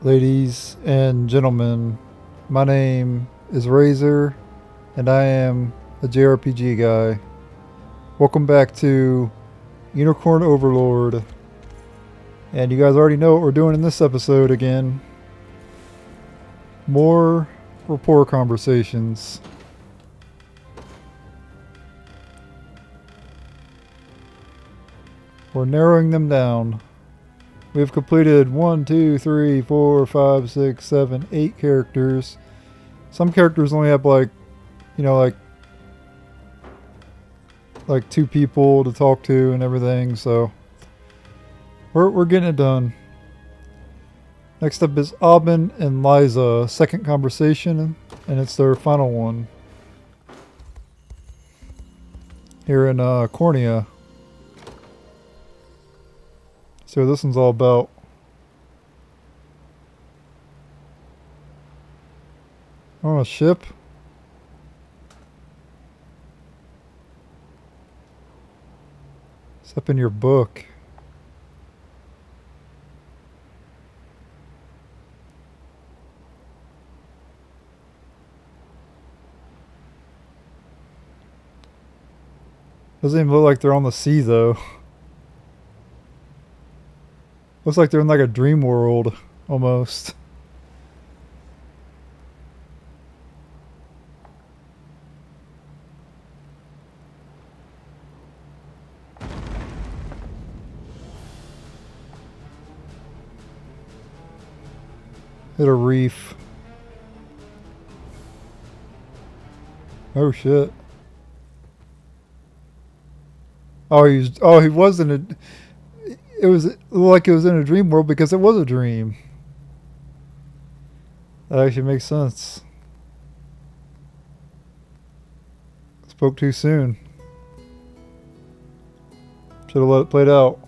Ladies and gentlemen, my name is Razor, and I am a JRPG guy. Welcome back to Unicorn Overlord. And you guys already know what we're doing in this episode again. More rapport conversations. We're narrowing them down. We've completed 1, 2, 3, 4, 5, 6, 7, 8 characters. Some characters only have you know, like like two people to talk to and everything, so we're getting it done. Next up is Aubin and Liza, second conversation, and it's their final one here in Cornea. See what this one's all about. On a ship. It's up in your book. Doesn't even look like they're on the sea though. Looks like they're in like a dream world almost. Hit a reef. Oh shit. He was in a, it was like it was in a dream world because it was a dream. That actually makes sense. Spoke too soon. Should have let it play out.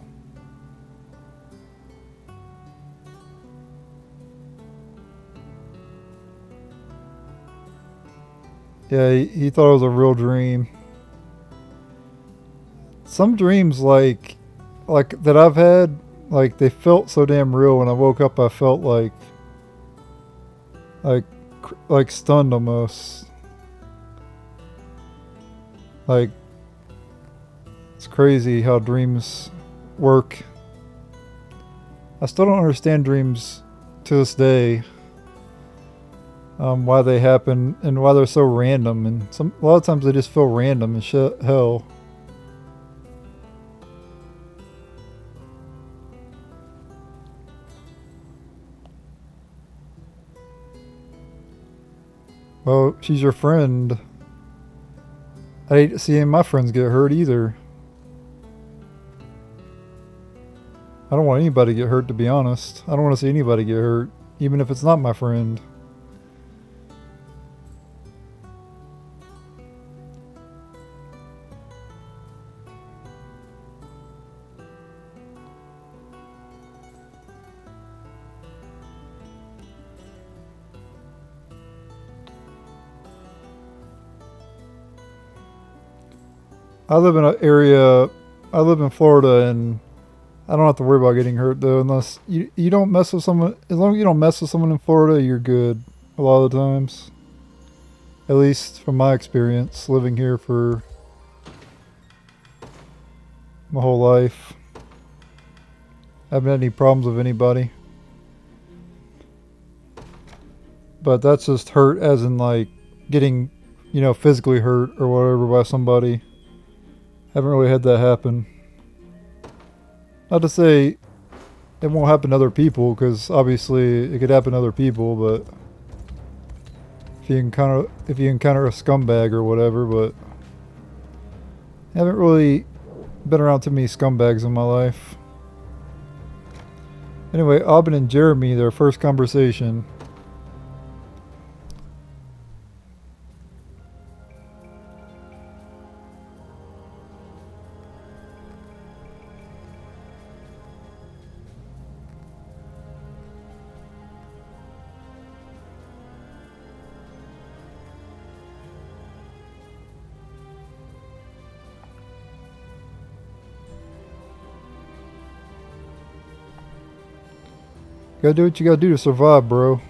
Yeah, he thought it was a real dream. Some dreams like that I've had, like they felt so damn real. When I woke up, I felt like like stunned almost. Like it's crazy how dreams work. I still don't understand dreams to this day. Why they happen and why they're so random, and a lot of times they just feel random and shit. Hell. Well, she's your friend. I hate seeing my friends get hurt either. I don't want anybody to get hurt, to be honest. I don't want to see anybody get hurt, even if it's not my friend. I live in an area, I live in Florida, and I don't have to worry about getting hurt though, unless you don't mess with someone. As long as you don't mess with someone in Florida, you're good. A lot of the times, at least from my experience, living here for my whole life, I haven't had any problems with anybody. But that's just hurt, as in like getting, physically hurt or whatever by somebody. Haven't really had that happen. Not to say it won't happen to other people, because obviously it could happen to other people, but if you encounter a scumbag or whatever, but I haven't really been around too many scumbags in my life. Anyway, Aubin and Jeremy, their first conversation. Gotta do what you gotta do to survive, bro.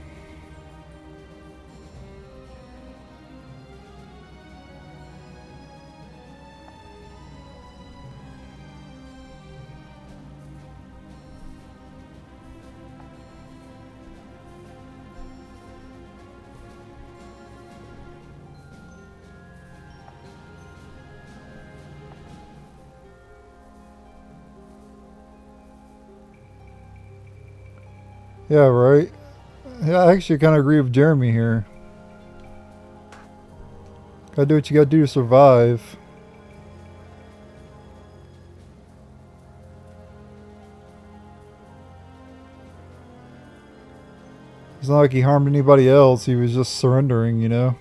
Yeah, right. Yeah, I actually kind of agree with Jeremy here. Gotta do what you gotta do to survive. It's not like he harmed anybody else. He was just surrendering, you know.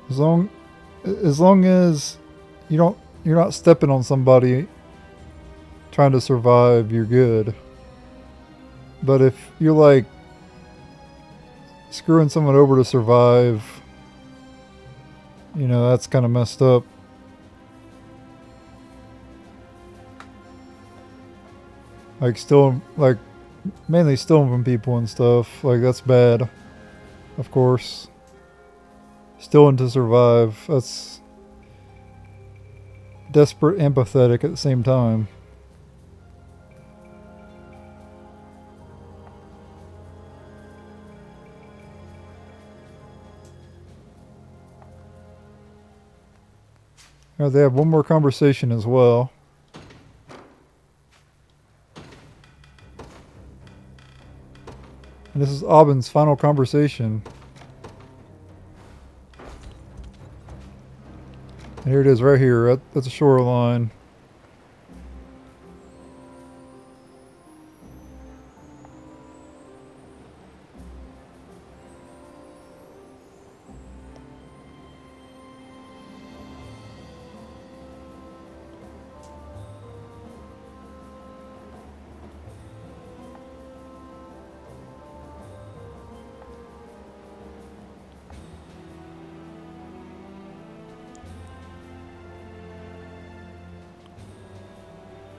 As long, as long as you're not stepping on somebody trying to survive, you're good. But if you're like screwing someone over to survive, you know, that's kind of messed up. Like stealing, like mainly stealing from people and stuff. Like that's bad, of course. Stealing to survive. That's desperate and pathetic at the same time. Alright, they have one more conversation as well. And this is Aubyn's final conversation. And here it is right here at the shoreline.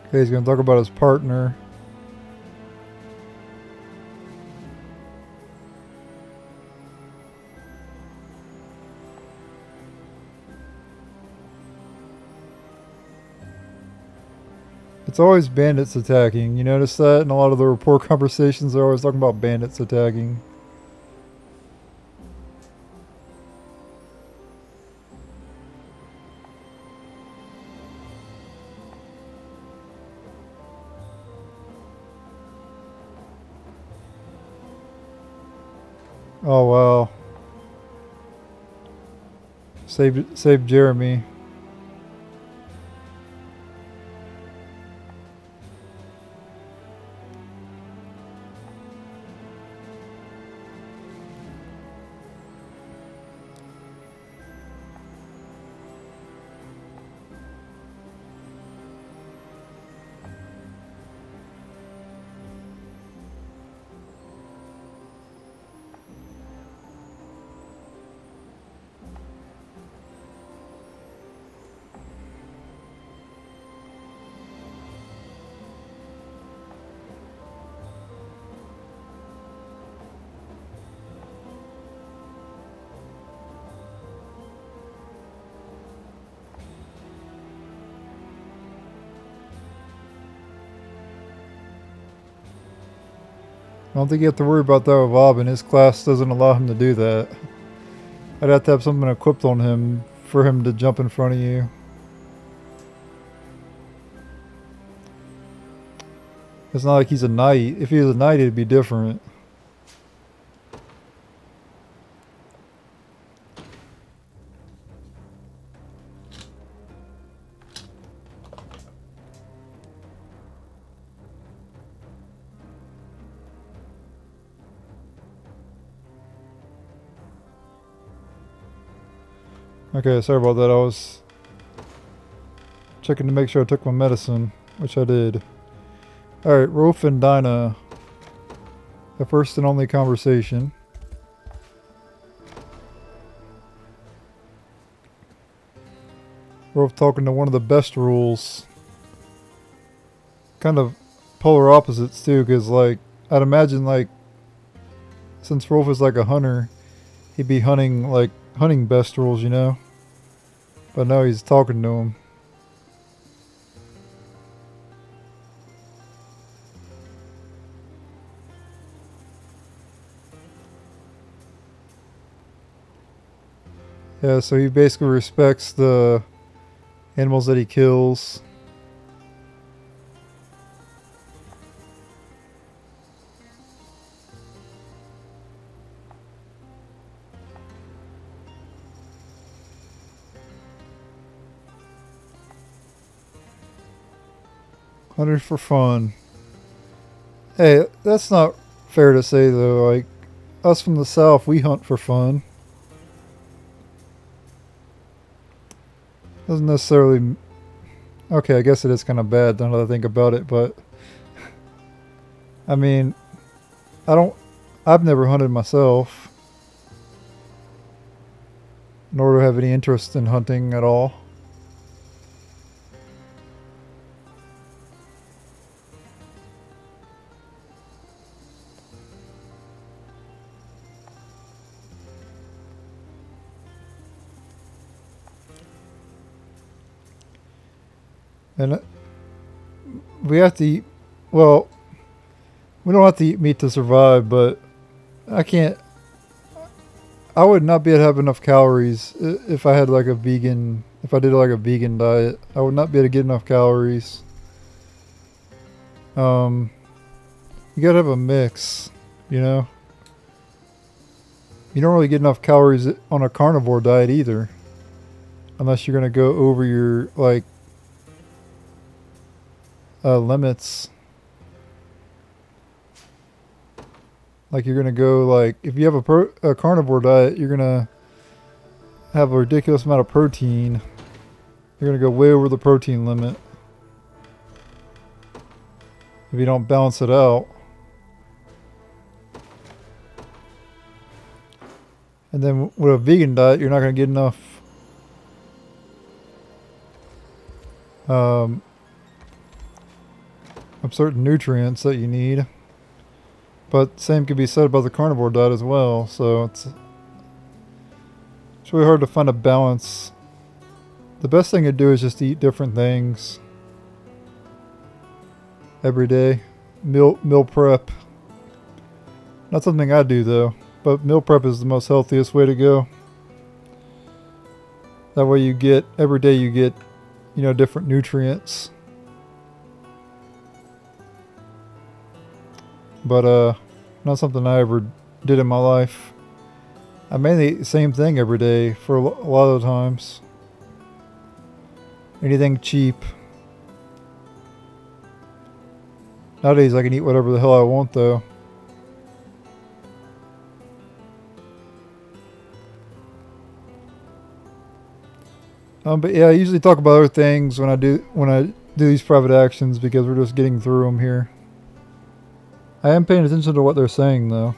Okay, he's going to talk about his partner. It's always bandits attacking. You notice that in a lot of the rapport conversations, they're always talking about bandits attacking. Oh wow. Saved Jeremy. I don't think you have to worry about that with Aubyn. His class doesn't allow him to do that. I'd have to have something equipped on him for him to jump in front of you. It's not like he's a knight. If he was a knight, it'd be different. Okay, sorry about that. I was checking to make sure I took my medicine, which I did. Alright, Rolf and Dinah. The first and only conversation. Rolf talking to one of the best rules. Kind of polar opposites too, because like I'd imagine like since Rolf is like a hunter, he'd be hunting like hunting bestrels, you know. But no, he's talking to him. Yeah, so he basically respects the animals that he kills. Hunters for fun. Hey, that's not fair to say though. Like us from the south, we hunt for fun. Doesn't necessarily. Okay, I guess it is kind of bad now that I think about it, but I mean, I don't. I've never hunted myself, nor do I have any interest in hunting at all. And we have to eat. Well, we don't have to eat meat to survive, but I can't. I would not be able to have enough calories if I had like a vegan. If I did like a vegan diet, I would not be able to get enough calories. Um, you gotta have a mix, you know. You don't really get enough calories on a carnivore diet either, unless you're gonna go over your like limits. Like you're gonna go like if you have a carnivore diet, you're gonna have a ridiculous amount of protein. You're gonna go way over the protein limit if you don't balance it out. And then with a vegan diet, you're not gonna get enough of certain nutrients that you need. But same can be said about the carnivore diet as well. So it's really hard to find a balance. The best thing to do is just eat different things every day. Meal prep. Not something I do though, but meal prep is the most healthiest way to go. That way you get every day you get, you know, different nutrients. But not something I ever did in my life. I mainly eat the same thing every day for a lot of the times. Anything cheap. Nowadays I can eat whatever the hell I want though. But yeah, I usually talk about other things when I do these private actions because we're just getting through them here. I am paying attention to what they're saying though.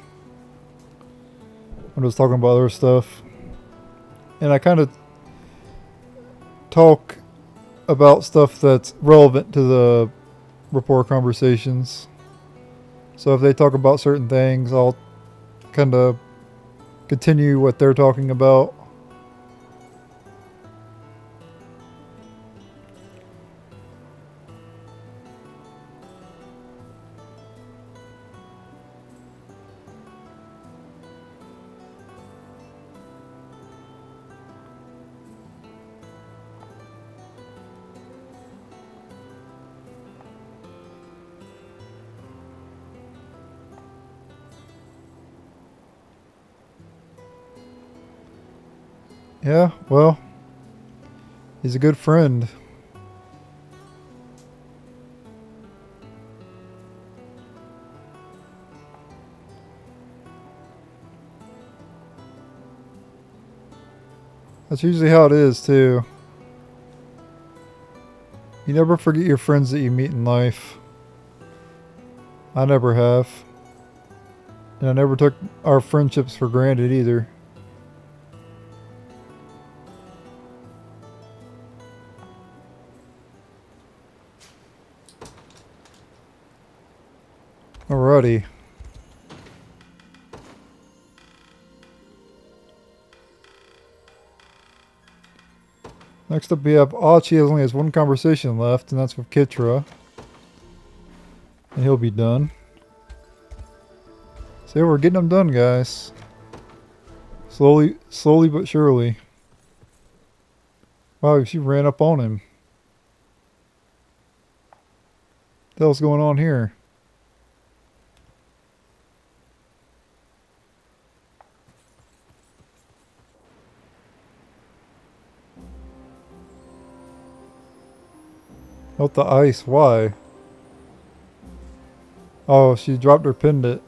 I'm just talking about other stuff. And I kind of talk about stuff that's relevant to the rapport conversations. So if they talk about certain things, I'll kind of continue what they're talking about. Yeah, well, he's a good friend. That's usually how it is too. You never forget your friends that you meet in life. I never have. And I never took our friendships for granted either. Alrighty. Next up we have Archie only has one conversation left, and that's with Kitra. And he'll be done. So we're getting them done, guys. Slowly but surely. Wow, she ran up on him. What the hell's going on here? Not the ice, why? Oh, she dropped her pendant.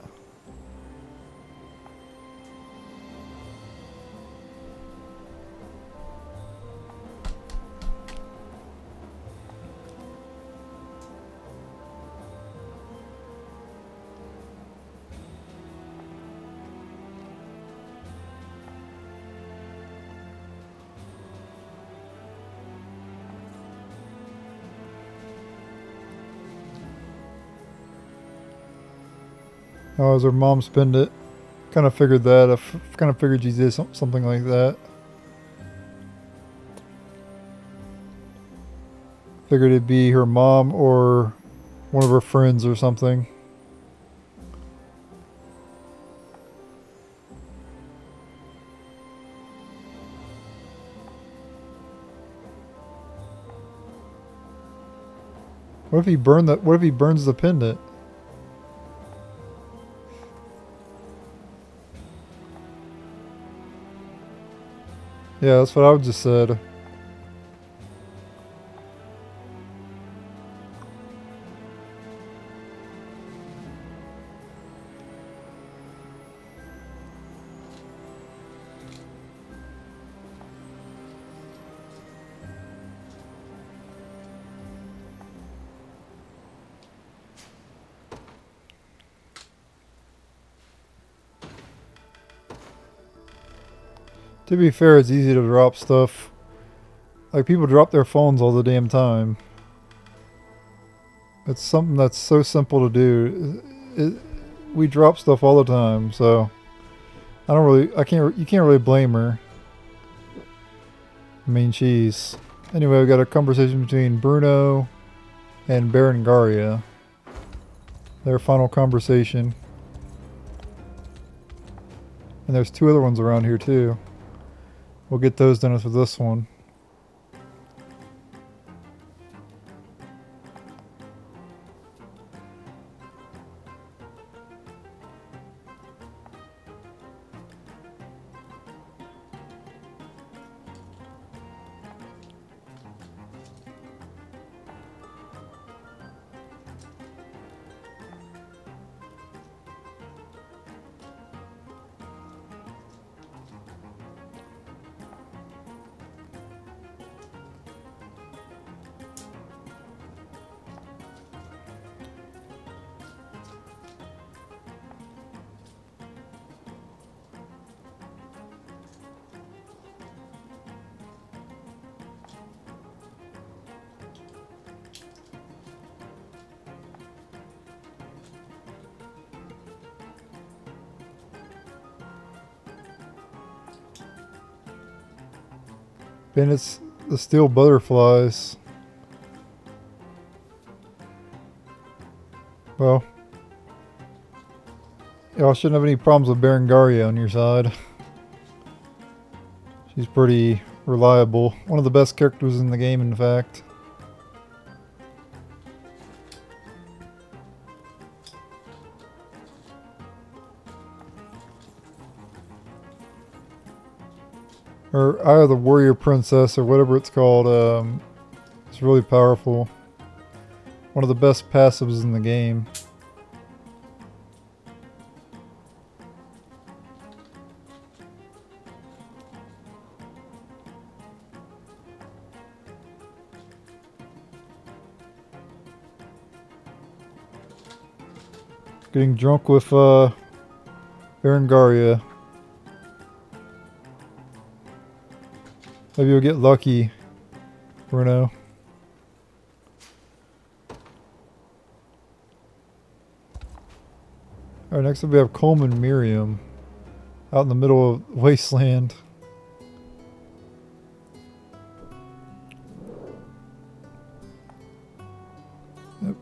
Oh, it was her mom's pendant. Kind of figured that. I kind of figured she did something like that. Figured it'd be her mom or one of her friends or something. What if he burned that? What if he burns the pendant? Yeah, that's what I just said. To be fair, it's easy to drop stuff. Like, people drop their phones all the damn time. It's something that's so simple to do. We drop stuff all the time, so you can't really blame her. I mean, jeez. Anyway, we got a conversation between Bruno and Berengaria. Their final conversation. And there's two other ones around here too. We'll get those done with this one. And it's the steel butterflies. Well, y'all shouldn't have any problems with Berengaria on your side. She's pretty reliable. One of the best characters in the game, in fact. Or Eye of the Warrior Princess, or whatever it's called. It's really powerful. One of the best passives in the game. Getting drunk with Berengaria. Maybe you'll get lucky, Bruno. Alright, next up we have Coleman Miriam. Out in the middle of wasteland. Yep.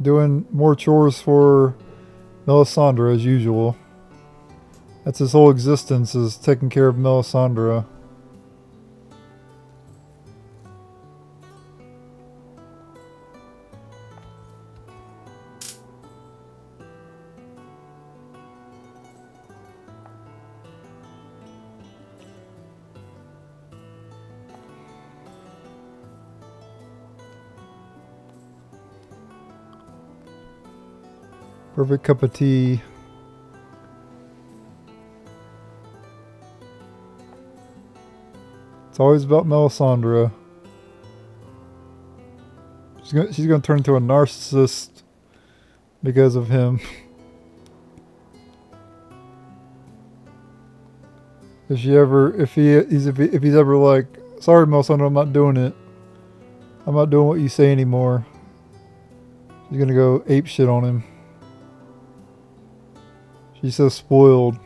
Doing more chores for Melisandre as usual. That's his whole existence, is taking care of Melisandre. Perfect cup of tea. It's always about Melisandre. She's gonna turn into a narcissist because of him. If he's ever like, sorry Melisandre, I'm not doing it. I'm not doing what you say anymore. She's gonna go ape shit on him. She's so spoiled.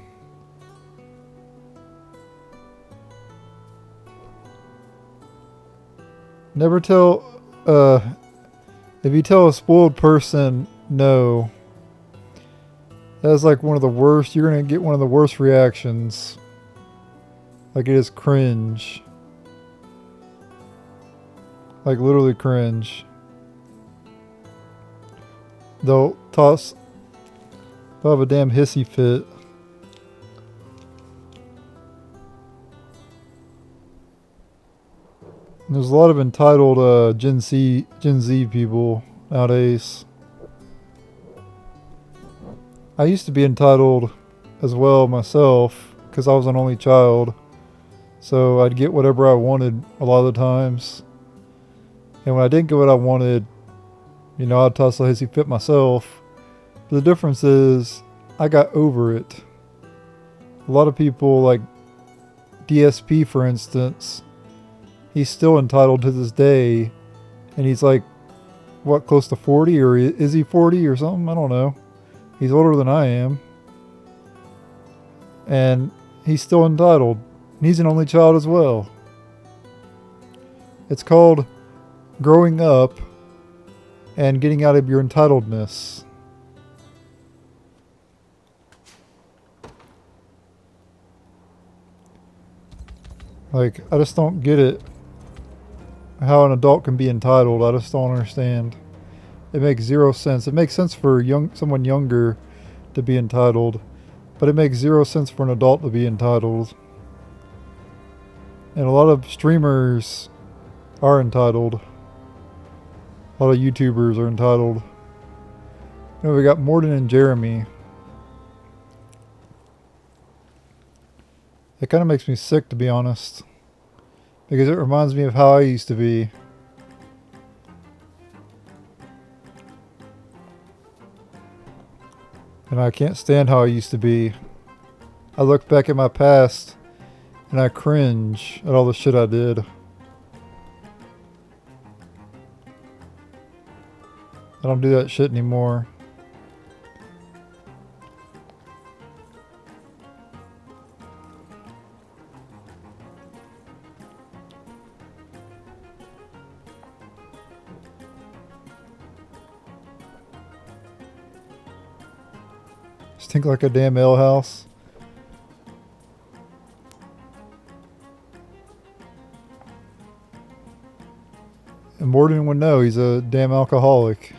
Never tell, if you tell a spoiled person no, that's like one of the worst, you're gonna get one of the worst reactions. Like it is cringe. Like literally cringe. They'll have a damn hissy fit. And there's a lot of entitled Gen Z people nowadays. I used to be entitled as well myself because I was an only child. So I'd get whatever I wanted a lot of the times. And when I didn't get what I wanted, you know, I'd toss a hissy fit myself. But the difference is I got over it. A lot of people, like DSP for instance, he's still entitled to this day. And he's like, what, close to 40? Or is he 40 or something? I don't know. He's older than I am. And he's still entitled. And he's an only child as well. It's called growing up and getting out of your entitledness. Like, I just don't get it. How an adult can be entitled. I just don't understand. It makes zero sense. It makes sense for someone younger to be entitled. But it makes zero sense for an adult to be entitled. And a lot of streamers are entitled. A lot of YouTubers are entitled. You know, we got Morden and Jeremy. It kind of makes me sick, to be honest. Because it reminds me of how I used to be. And I can't stand how I used to be. I look back at my past and I cringe at all the shit I did. I don't do that shit anymore. Stink like a damn ale house. And Morden would know, he's a damn alcoholic.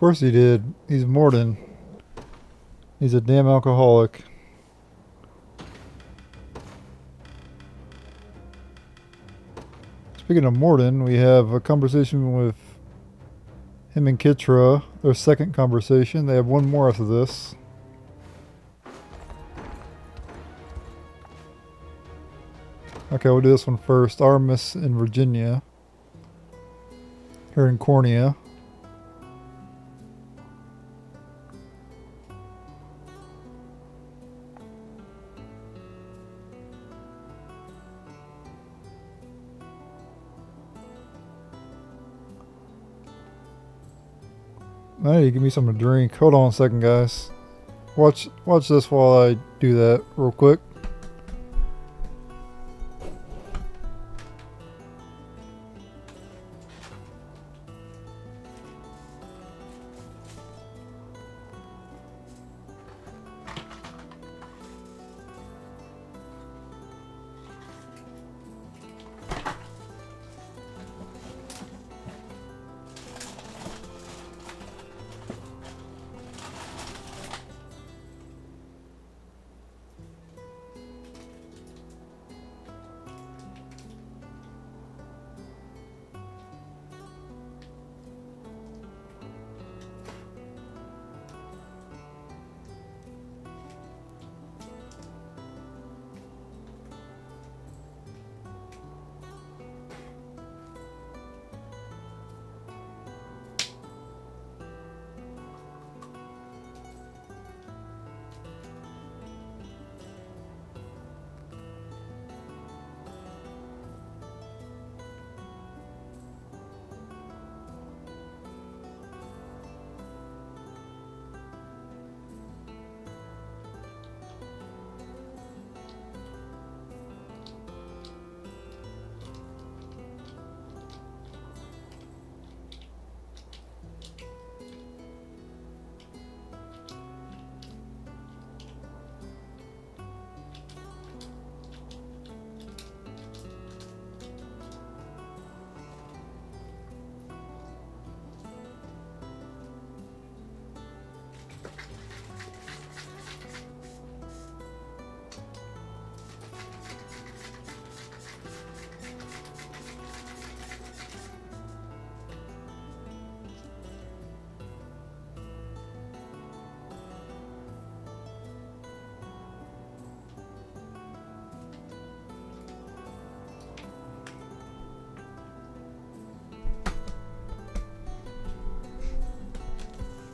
course he did. He's Morden. He's a damn alcoholic. Speaking of Morden, we have a conversation with him and Kitra. Their second conversation. They have one more after this. Okay, we'll do this one first. Artemis in Virginia. Here in Cornea. I need to give me something to drink. Hold on a second, guys. Watch this while I do that real quick.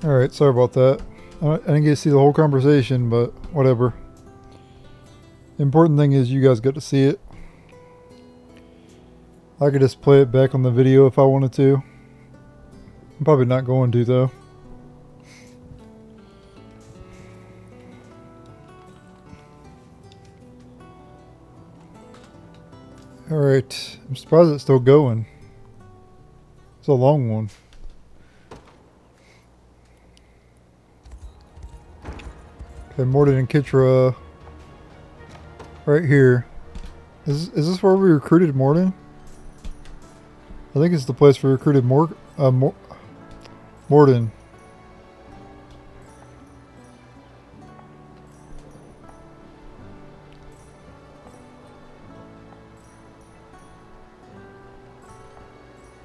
Alright, sorry about that. I didn't get to see the whole conversation, but whatever. The important thing is you guys got to see it. I could just play it back on the video if I wanted to. I'm probably not going to, though. Alright, I'm surprised it's still going. It's a long one. Okay, Morden and Kitra right here. Is this where we recruited Morden? I think it's the place we recruited Morden.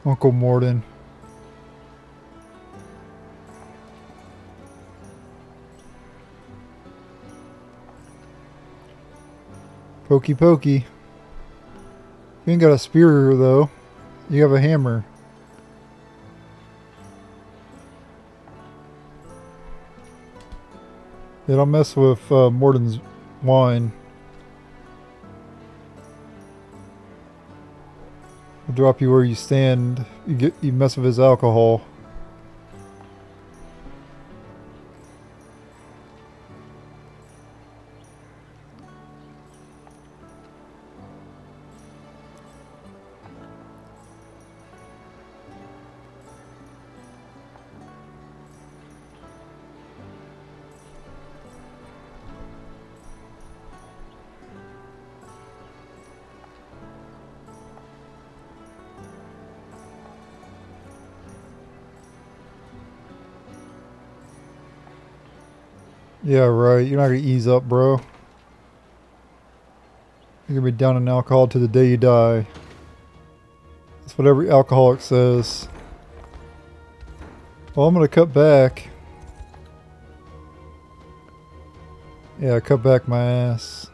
Uncle Morden. Pokey pokey. You ain't got a spear though. You have a hammer. Yeah, don't mess with Morden's wine. I'll drop you where you stand. You mess with his alcohol. Yeah, right. You're not gonna ease up, bro. You're gonna be down in alcohol to the day you die. That's what every alcoholic says. Well, I'm gonna cut back. Yeah, cut back my ass.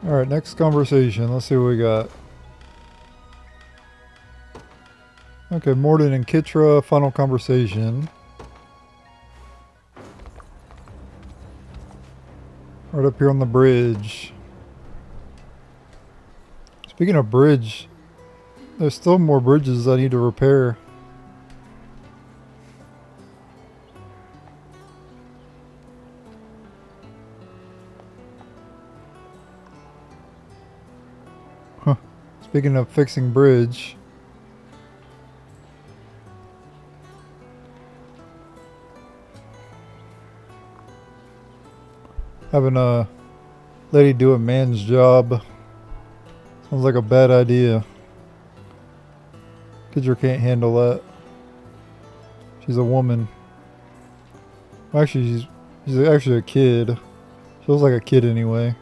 Alright, next conversation. Let's see what we got. Okay, Morden and Kitra, final conversation. Right up here on the bridge. Speaking of bridge, there's still more bridges I need to repair. Huh. Speaking of fixing bridge. Having a lady do a man's job sounds like a bad idea. Kidra can't handle that. She's a woman. Actually, she's actually a kid. Feels like a kid anyway.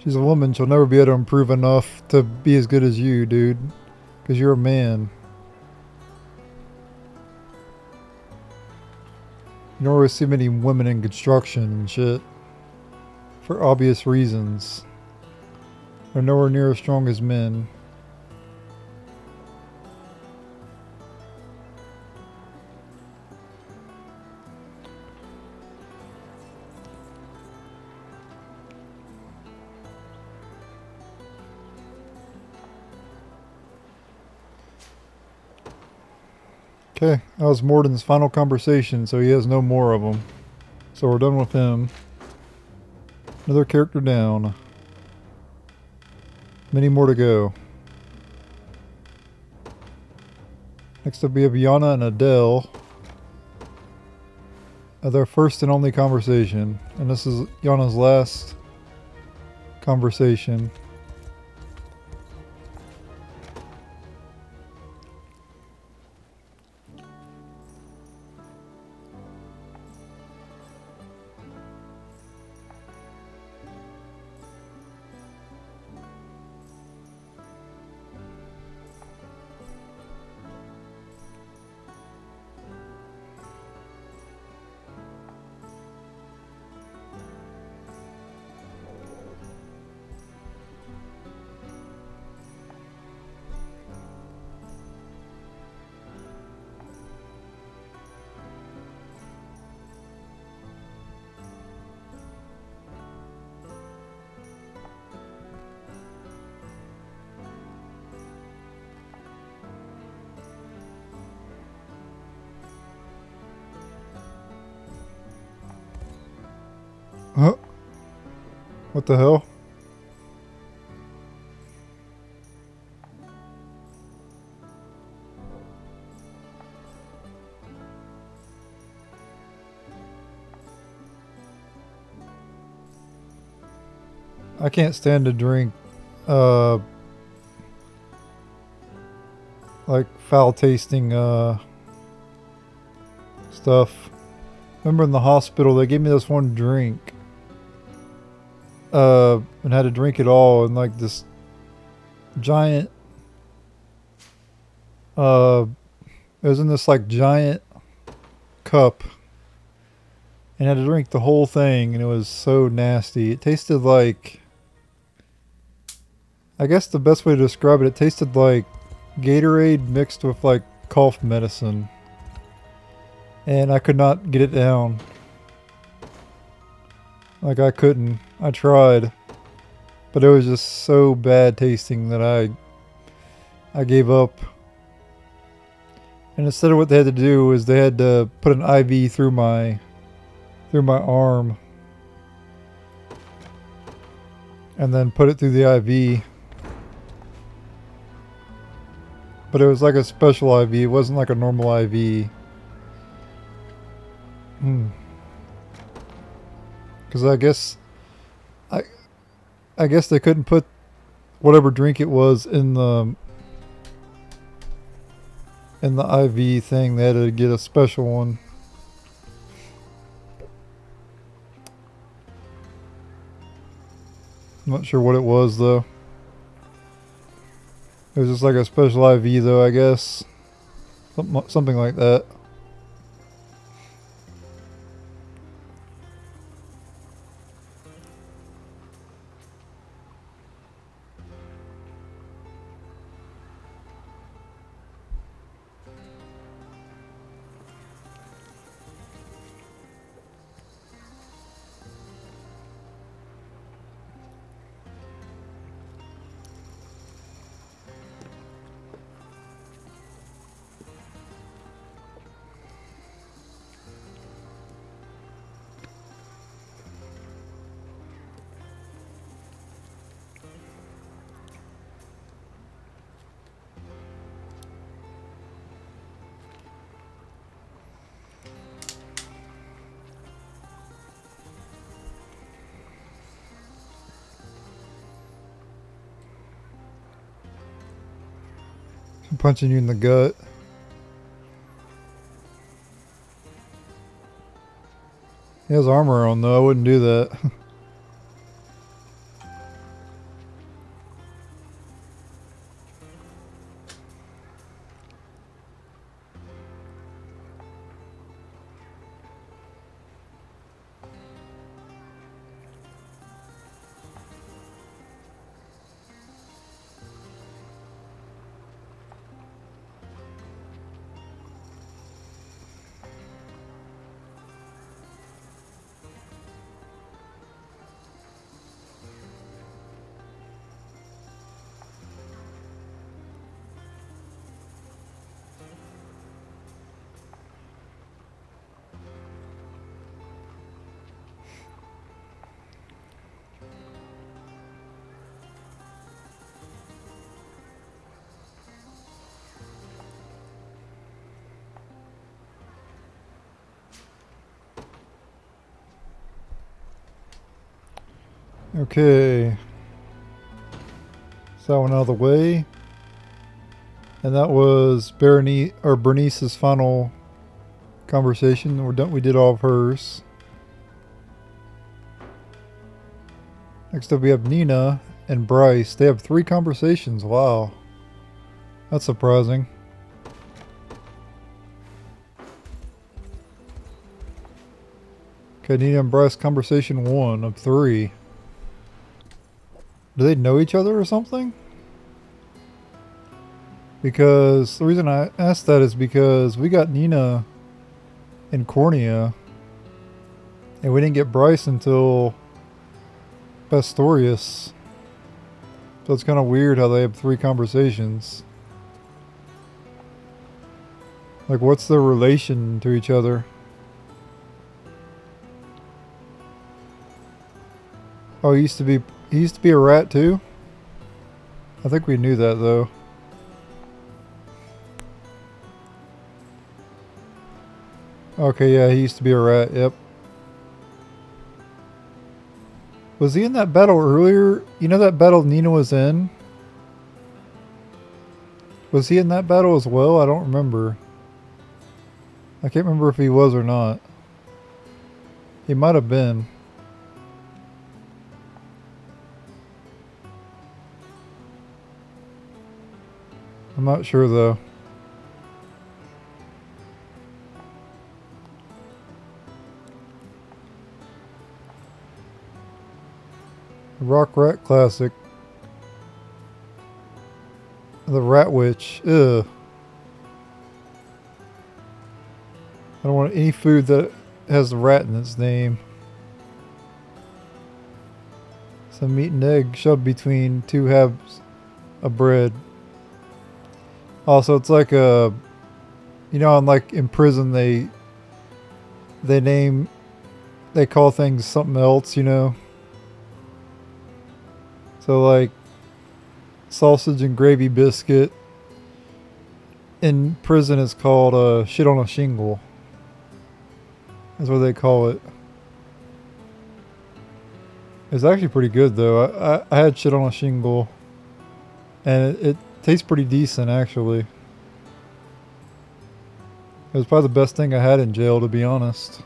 She's a woman. She'll never be able to improve enough to be as good as you, dude. Because you're a man. You don't always see many women in construction and shit. For obvious reasons. They're nowhere near as strong as men. Okay, that was Morden's final conversation, so he has no more of them. So we're done with him. Another character down. Many more to go. Next up we have Yana and Adele. Their first and only conversation. And this is Yana's last conversation. Huh? What the hell? I can't stand to drink, uh, like foul tasting, stuff. Remember in the hospital, they gave me this one drink, and had to drink it all in like this giant, uh, it was in this like giant cup, and had to drink the whole thing, and it was so nasty. It tasted like, I guess the best way to describe it, it tasted like Gatorade mixed with like cough medicine. And I could not get it down. Like I couldn't. I tried. But it was just so bad tasting that I gave up. And instead of what they had to do is they had to put an IV through my arm. And then put it through the IV. But it was like a special IV. It wasn't like a normal IV. Because I guess they couldn't put whatever drink it was in the IV thing. They had to get a special one. I'm not sure what it was though. It was just like a special IV though, I guess. Something like that. I'm punching you in the gut. He has armor on though, I wouldn't do that. Okay. So that one out of the way. And that was Bernice's final conversation. We're done. We did all of hers. Next up we have Nina and Bryce. They have 3 conversations. Wow. That's surprising. Okay, Nina and Bryce, conversation 1 of 3. Do they know each other or something? Because the reason I asked that is because we got Nina in Cornea, and we didn't get Bryce until Pastorius. So it's kind of weird how they have 3 conversations. Like, what's their relation to each other? Oh, he used to be a rat too? I think we knew that though. Okay, yeah, he used to be a rat, yep. Was he in that battle earlier? You know that battle Nina was in? Was he in that battle as well? I don't remember. I can't remember if he was or not. He might have been. I'm not sure though. Rock Rat Classic. The Rat Witch. Ugh. I don't want any food that has the rat in its name. Some meat and egg shoved between two halves of bread. Also, it's like a, you know, like in prison they call things something else, you know. So like sausage and gravy biscuit in prison is called shit on a shingle. That's what they call it. It's actually pretty good though. I had shit on a shingle, and it tastes pretty decent actually. It was probably the best thing I had in jail, to be honest.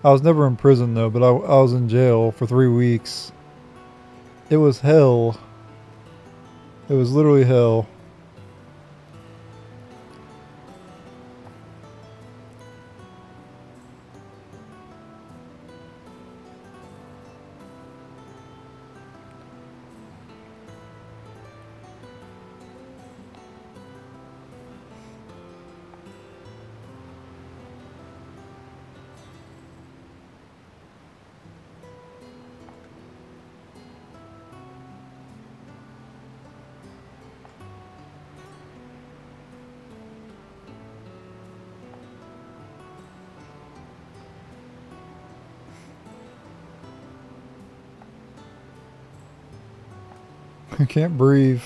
I was never in prison though, but I was in jail for 3 weeks. It was hell. It was literally hell. I can't breathe.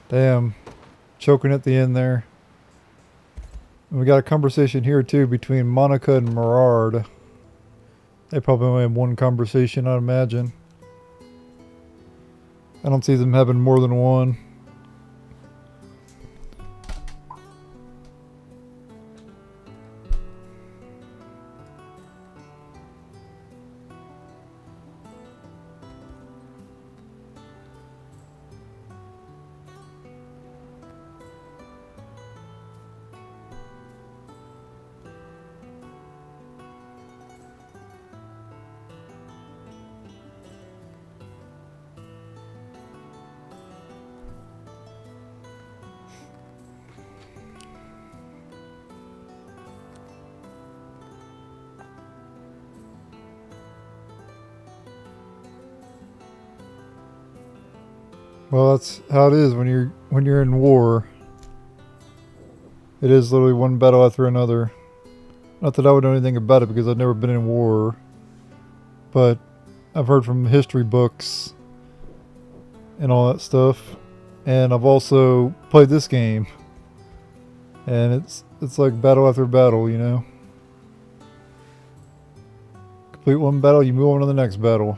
Damn. Choking at the end there. And we got a conversation here too between Monica and Merard. They probably only have one conversation, I'd imagine. I don't see them having more than one. Well, that's how it is when you're in war. It is literally one battle after another. Not that I would know anything about it because I've never been in war, but I've heard from history books and all that stuff. And I've also played this game, and it's like battle after battle, you know. Complete one battle, you move on to the next battle.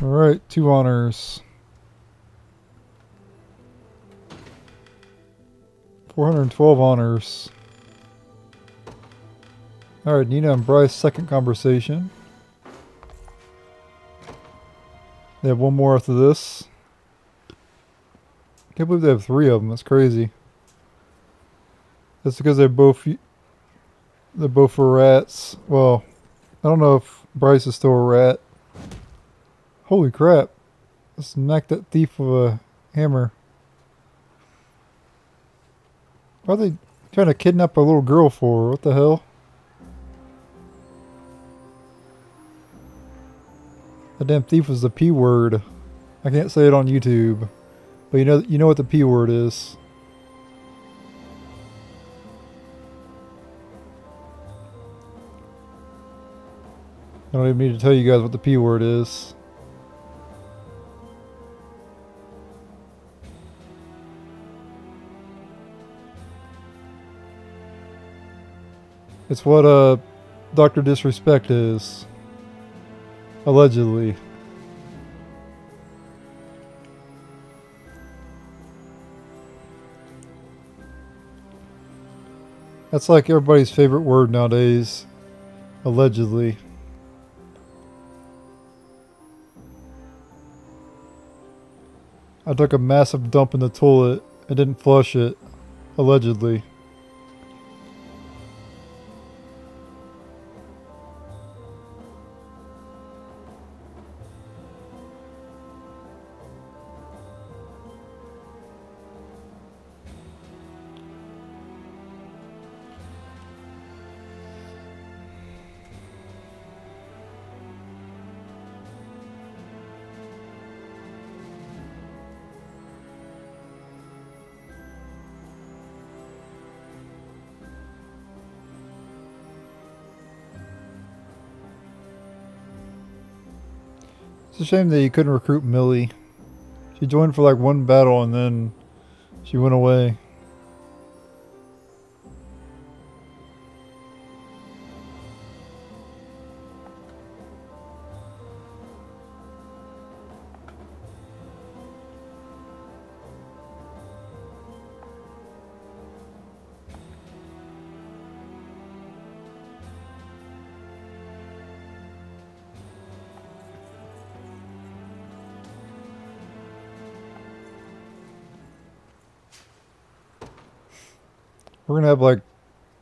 Alright, 2 honors. 412 honors. Alright, Nina and Bryce, second conversation. They have one more after this. Can't believe they have 3 of them, that's crazy. That's because they're both for rats. Well, I don't know if Bryce is still a rat. Holy crap. Smack that thief with a hammer. Why are they... Trying to kidnap a little girl for? What the hell? The damn thief was the P word. I can't say it on YouTube, but you know what the P word is. I don't even need to tell you guys what the P word is. It's what Dr. Disrespect is. Allegedly. That's like everybody's favorite word nowadays. Allegedly. I took a massive dump in the toilet and didn't flush it. Allegedly. It's a shame that you couldn't recruit Millie. She joined for like one battle and then she went away. We're gonna have like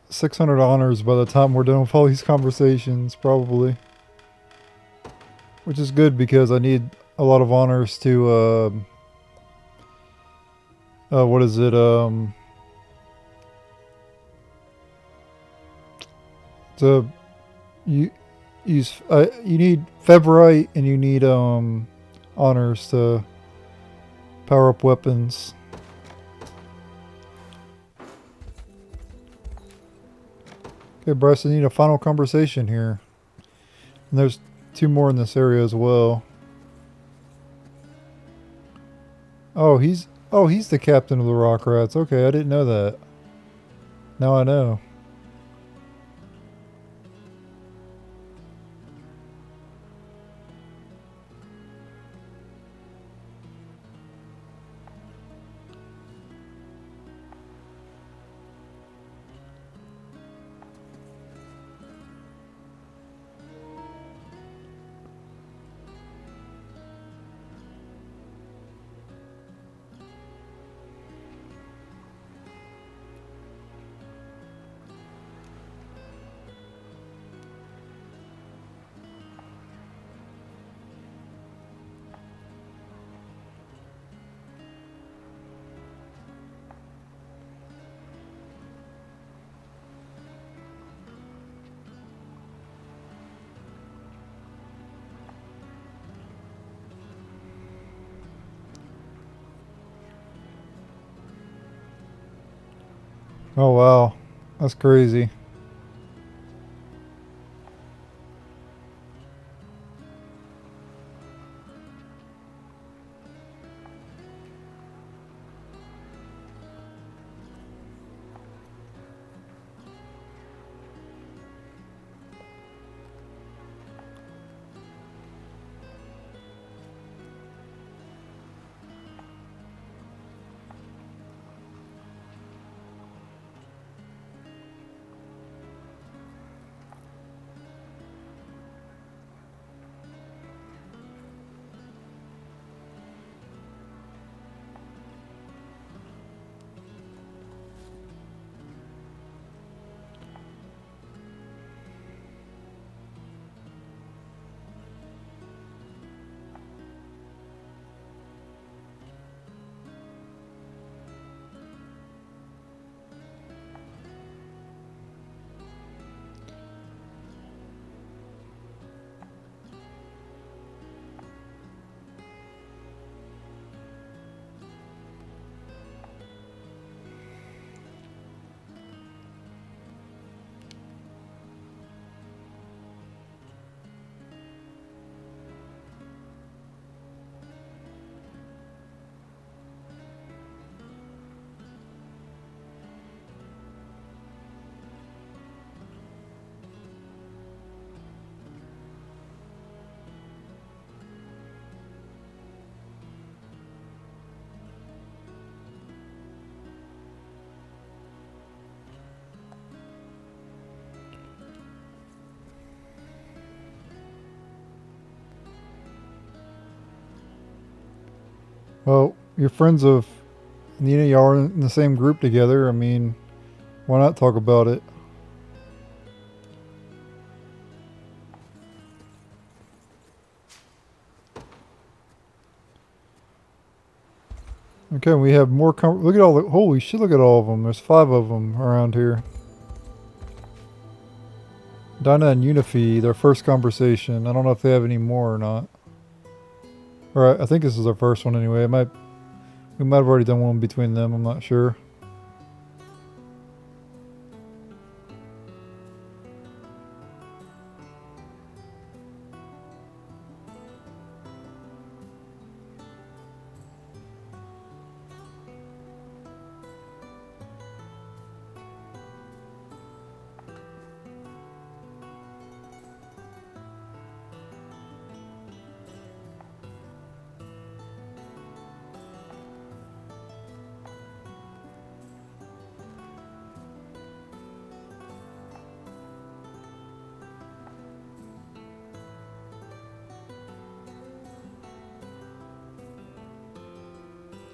600 honors by the time we're done with all these conversations, probably. Which is good because I need a lot of honors to, what is it, to you use, you need Febrite and you need, honors to power up weapons. Okay, Bryce, I need a final conversation here. And there's 2 more in this area as well. Oh, he's the captain of the Rock Rats. Okay, I didn't know that. Now I know. Oh wow, that's crazy. Well, you're friends of, y'all are in the same group together. I mean, why not talk about it? Okay, we have more. Look at all the. Holy shit! Look at all of them. There's 5 of them around here. Dinah and Unifi, their first conversation. I don't know if they have any more or not. Or I think this is our first one anyway. We might have already done one between them. I'm not sure.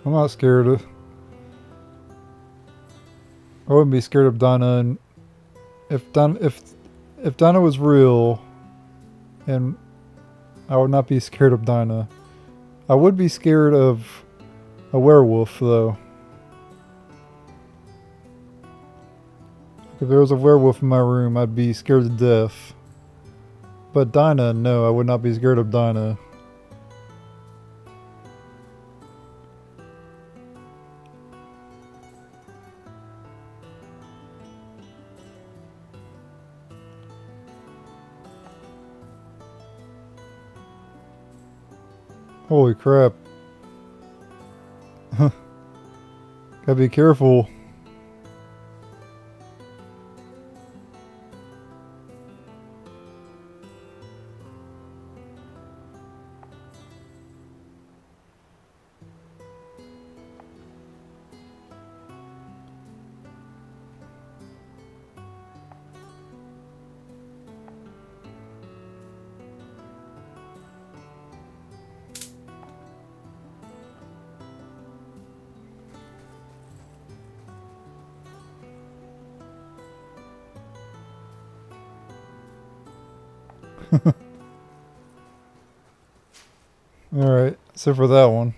I'm not scared of. I wouldn't be scared of Dinah, and if Dinah was real, and I would not be scared of Dinah. I would be scared of a werewolf, though. If there was a werewolf in my room, I'd be scared to death. But Dinah, no, I would not be scared of Dinah. Holy crap. Gotta be careful. Alright, so for that one.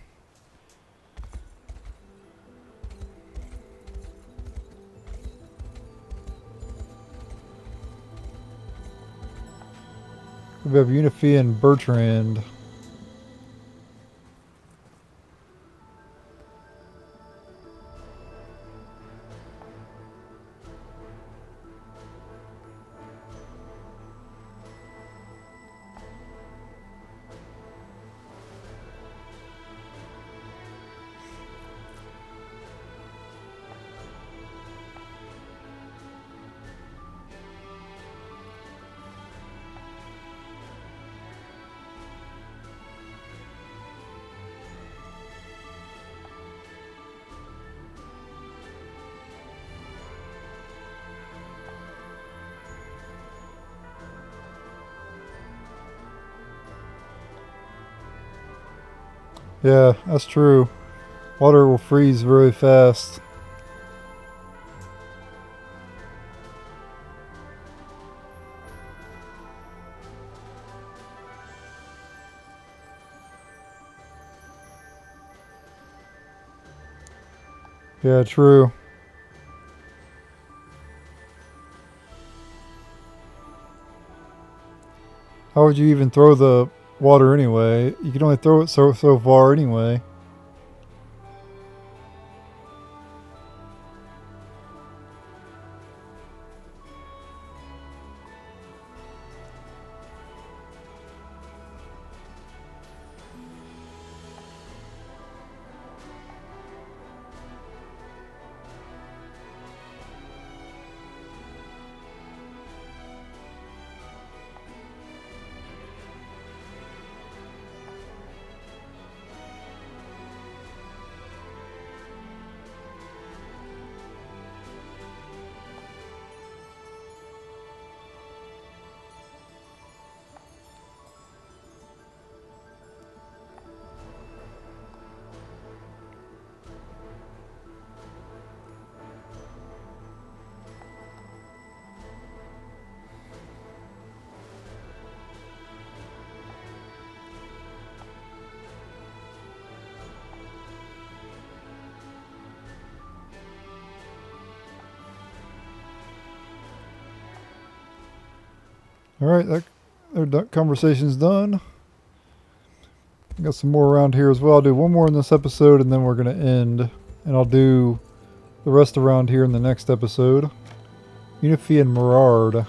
We have Unifi and Bertrand. Yeah, that's true. Water will freeze very fast. Yeah, true. How would you even throw the water anyway? You can only throw it so far anyway. Alright, that conversation's done. Got some more around here as well. I'll do one more in this episode and then we're going to end. And I'll do the rest around here in the next episode. Unifi and Mirard.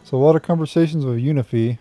So a lot of conversations with Unifi.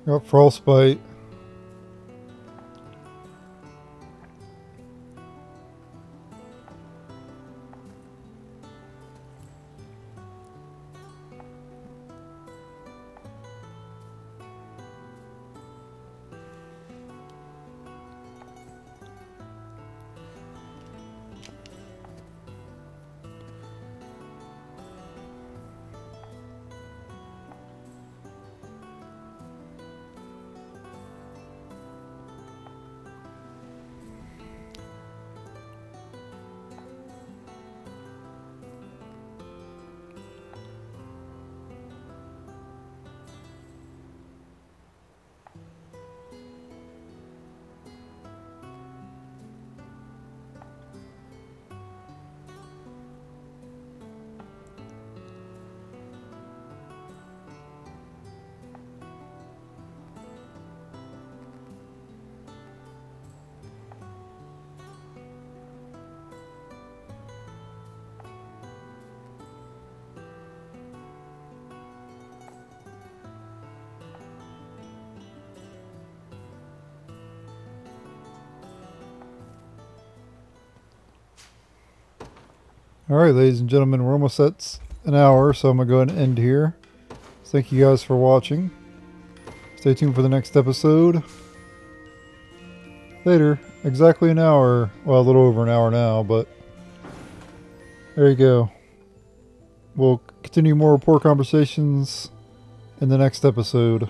Got Frostbite. Alright, ladies and gentlemen, we're almost at an hour, so I'm going to go ahead and end here. Thank you guys for watching. Stay tuned for the next episode. Later. Exactly an hour. Well, a little over an hour now, but there you go. We'll continue more rapport conversations in the next episode.